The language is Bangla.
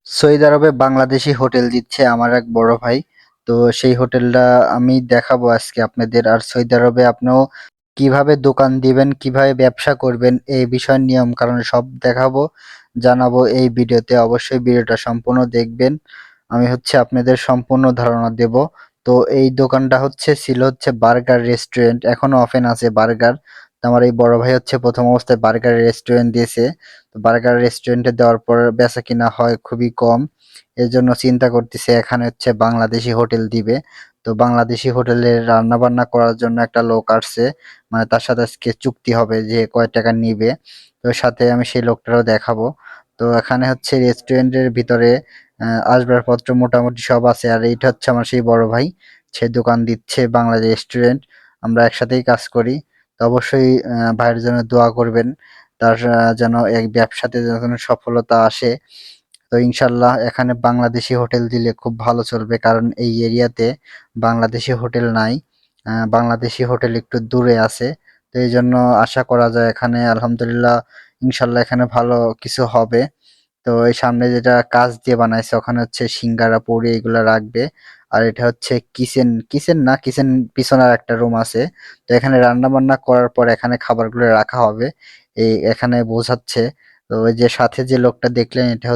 সৌদি আরবে বাংলাদেশি হোটেল দিচ্ছে আমার এক বড় ভাই। তো সেই হোটেলটা আমি দেখাবো আজকে আপনাদের। আর সৌদি আরবে আপনিও কিভাবে দোকান দিবেন, কিভাবে ব্যবসা করবেন এই বিষয়ের নিয়ম কানুন সব দেখাবো, জানাবো এই ভিডিওতে। অবশ্যই ভিডিওটা সম্পূর্ণ দেখবেন। আমি আপনাদের সম্পূর্ণ ধারণা দেব। তো এই দোকানটা ছিল বার্গার রেস্টুরেন্ট, এখনো ওপেন আছে বার্গার। তো আমার এই বড় ভাই প্রথম অবস্থায় বার্গার রেস্টুরেন্ট দিয়েছে। তো বার্গার রেস্টুরেন্টে দেওয়ার পর বেচাকেনা হয় খুবই কম। এজন্য চিন্তা করতেছে এখানে বাংলাদেশি হোটেল দিবে। তো বাংলাদেশি হোটেলের রান্না বান্না করার জন্য একটা লোক আসছে, মানে তার সাথে আজকে চুক্তি হবে যে কয় টাকা নিবে। তো সাথে আমি সেই লোকটারও দেখাবো। তো এখানে রেস্টুরেন্টের ভিতরে আসবাবপত্র মোটামুটি সব আছে। আর এইটা আমার সেই বড় ভাই, সে দোকান দিচ্ছে বাংলা রেস্টুরেন্ট। আমরা একসাথেই কাজ করি। তো অবশ্যই ভাইয়ের জন্য দোয়া করবেন, তার যেন এই ব্যবসাতে যেন সফলতা আসে। তো ইনশাল্লাহ এখানে বাংলাদেশি হোটেল দিলে খুব ভালো চলবে, কারণ এই এরিয়াতে বাংলাদেশি হোটেল নাই। বাংলাদেশি হোটেল একটু দূরে আছে। তো এই জন্য আশা করা যায় এখানে আলহামদুলিল্লাহ ইনশাল্লাহ এখানে ভালো কিছু হবে। তো এই সামনে যেটা কাঁচ দিয়ে বানাইছে ওখানে সিঙ্গারা পুরি এগুলা রাখবে। আর এটা কিচেন, কিচেন না, কিচেন পিছনের একটা রুম আছে। তো এখানে রান্না বান্না করার পর এখানে খাবারগুলো রাখা হবে, এই এখানে বোঝাচ্ছে। তো ওই যে সাথে যে লোকটা দেখলেন এটা